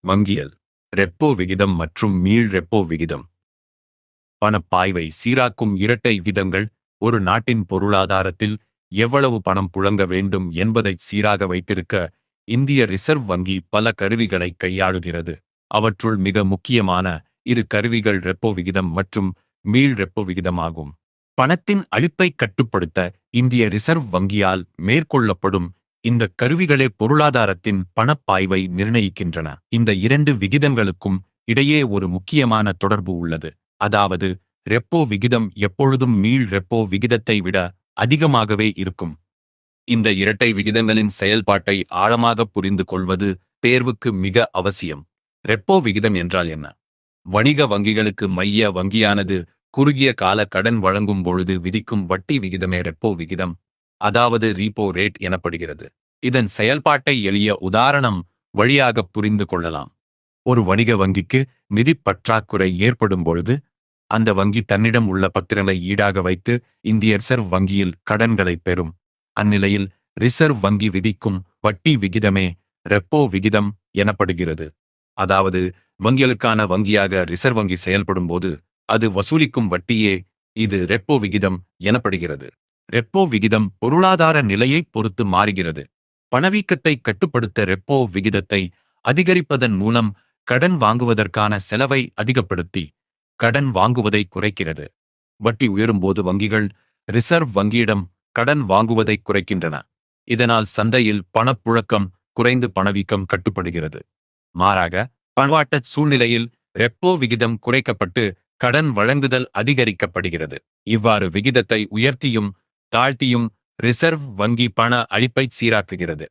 வங்கியல், repo விகிதம் மற்றும் மீள் ரெப்போ விகிதம். பணப்பாய்வை சீராக்கும் இரட்டை விகிதங்கள் ஒரு நாட்டின் பொருளாதாரத்தில் எவ்வளவு பணம் புழங்க வேண்டும் என்பதை சீராக வைத்திருக்க இந்திய ரிசர்வ் வங்கி பல கருவிகளை கையாளுகிறது. அவற்றுள் மிக முக்கியமான இரு கருவிகள் ரெப்போ விகிதம் மற்றும் மீள் ரெப்போ விகிதமாகும். பணத்தின் அளிப்பை கட்டுப்படுத்த இந்திய ரிசர்வ் வங்கியால் மேற்கொள்ளப்படும் இந்த கருவிகளே பொருளாதாரத்தின் பணப்பாய்வை நிர்ணயிக்கின்றன. இந்த இரண்டு விகிதங்களுக்கும் இடையே ஒரு முக்கியமான தொடர்பு உள்ளது. அதாவது ரெப்போ விகிதம் எப்பொழுதும் மீள் ரெப்போ விகிதத்தை விட அதிகமாகவே இருக்கும். இந்த இரட்டை விகிதங்களின் செயல்பாட்டை ஆழமாக புரிந்து கொள்வது தேர்வுக்கு மிக அவசியம். ரெப்போ விகிதம் என்றால் என்ன? வணிக வங்கிகளுக்கு மைய வங்கியானது குறுகிய கால கடன் வழங்கும் பொழுது விதிக்கும் வட்டி விகிதமே ரெப்போ விகிதம், அதாவது ரீப்போ ரேட் எனப்படுகிறது. இதன் செயல்பாட்டை எளிய உதாரணம் வழியாக புரிந்து கொள்ளலாம். ஒரு வணிக வங்கிக்கு நிதி பற்றாக்குறை ஏற்படும் பொழுது அந்த வங்கி தன்னிடம் உள்ள பத்திரங்களை ஈடாக வைத்து இந்திய ரிசர்வ் வங்கியில் கடன்களை பெறும். அந்நிலையில் ரிசர்வ் வங்கி விதிக்கும் வட்டி விகிதமே ரெப்போ விகிதம் எனப்படுகிறது. அதாவது வங்கிகளுக்கான வங்கியாக ரிசர்வ் வங்கி செயல்படும் போது அது வசூலிக்கும் வட்டியே இது ரெப்போ விகிதம் எனப்படுகிறது. ரெப்போ விகிதம் பொருளாதார நிலையை பொறுத்து மாறுகிறது. பணவீக்கத்தை கட்டுப்படுத்த ரெப்போ விகிதத்தை அதிகரிப்பதன் மூலம் கடன் வாங்குவதற்கான செலவை அதிகப்படுத்தி கடன் வாங்குவதை குறைக்கிறது. வட்டி உயரும்போது வங்கிகள் ரிசர்வ் வங்கியிடம் கடன் வாங்குவதை குறைக்கின்றன. இதனால் சந்தையில் பணப்புழக்கம் குறைந்து பணவீக்கம் கட்டுப்படுகிறது. மாறாக பணவாட்ட சூழ்நிலையில் ரெப்போ விகிதம் குறைக்கப்பட்டு கடன் வழங்குதல் அதிகரிக்கப்படுகிறது. இவ்வாறு விகிதத்தை உயர்த்தியும் தாழ்த்தியும் ரிசர்வ் வங்கி பண அளிப்பை சீராக்குகிறது.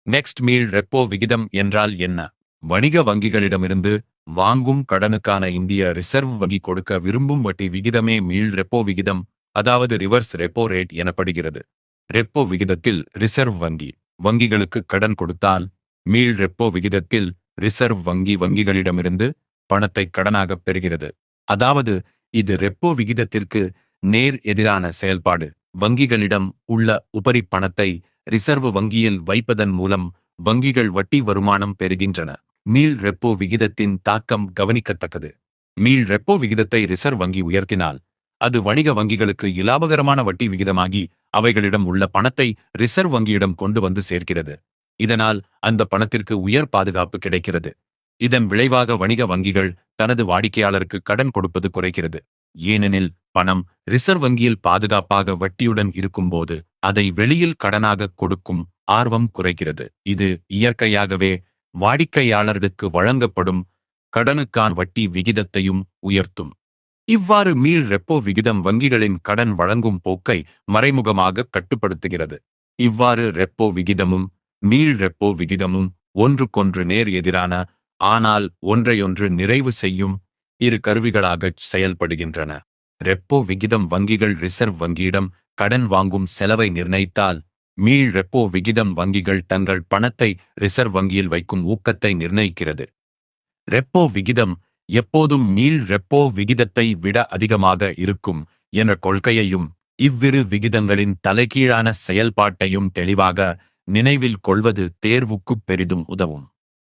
நெக்ஸ்ட் மீள் ரெப்போ விகிதம் என்றால் என்ன? வணிக வங்கிகளிடமிருந்து வாங்கும் கடனுக்கான இந்திய ரிசர்வ் வங்கி கொடுக்க விரும்பும் வட்டி விகிதமே மீள் ரெப்போ விகிதம், அதாவது ரிவர்ஸ் ரெப்போ ரேட் எனப்படுகிறது. ரெப்போ விகிதத்தில் ரிசர்வ் வங்கி வங்கிகளுக்கு கடன் கொடுத்தால், மீள் ரெப்போ விகிதத்தில் ரிசர்வ் வங்கி வங்கிகளிடமிருந்து பணத்தை கடனாக பெறுகிறது. அதாவது இது ரெப்போ விகிதத்திற்கு நேர் எதிரான செயல்பாடு. வங்கிகளிடம் உள்ள உபரி பணத்தை ரிசர்வ் வங்கியில் வைப்பதன் மூலம் வங்கிகள் வட்டி வருமானம் பெறுகின்றன. மீள் ரெப்போ விகிதத்தின் தாக்கம் கவனிக்கத்தக்கது. மீள் ரெப்போ விகிதத்தை ரிசர்வ் வங்கி உயர்த்தினால் அது வணிக வங்கிகளுக்கு இலாபகரமான வட்டி விகிதமாகி அவைகளிடம் உள்ள பணத்தை ரிசர்வ் வங்கியிடம் கொண்டு வந்து சேர்க்கிறது. இதனால் அந்த பணத்திற்கு உயர் பாதுகாப்பு கிடைக்கிறது. இதன் விளைவாக வணிக வங்கிகள் தனது வாடிக்கையாளருக்கு கடன் கொடுப்பது குறைக்கிறது. ஏனெனில் பணம் ரிசர்வ் வங்கியில் பாதுகாப்பாக வட்டியுடன் இருக்கும்போது அதை வெளியில் கடனாக கொடுக்கும் ஆர்வம் குறைக்கிறது. இது இயற்கையாகவே வாடிக்கையாளர்களுக்கு வழங்கப்படும் கடனுக்கான வட்டி விகிதத்தையும் உயர்த்தும். இவ்வாறு மீள் ரெப்போ விகிதம் வங்கிகளின் கடன் வழங்கும் போக்கை மறைமுகமாக கட்டுப்படுத்துகிறது. இவ்வாறு ரெப்போ விகிதமும் மீள் ரெப்போ விகிதமும் ஒன்றுக்கொன்று நேர் எதிரான, ஆனால் ஒன்றையொன்று நிறைவு செய்யும் இரு கருவிகளாக செயல்படுகின்றன. ரெப்போ விகிதம் வங்கிகள் ரிசர்வ் வங்கியிடம் கடன் வாங்கும் செலவை நிர்ணயித்தால், மீள் ரெப்போ விகிதம் வங்கிகள் தங்கள் பணத்தை ரிசர்வ் வங்கியில் வைக்கும் ஊக்கத்தை நிர்ணயிக்கிறது. ரெப்போ விகிதம் எப்போதும் மீள் ரெப்போ விகிதத்தை விட அதிகமாக இருக்கும் என்ற கொள்கையையும் இவ்விரு விகிதங்களின் தலைகீழான செயல்பாட்டையும் தெளிவாக நினைவில் கொள்வது தேர்வுக்கு பெரிதும் உதவும்.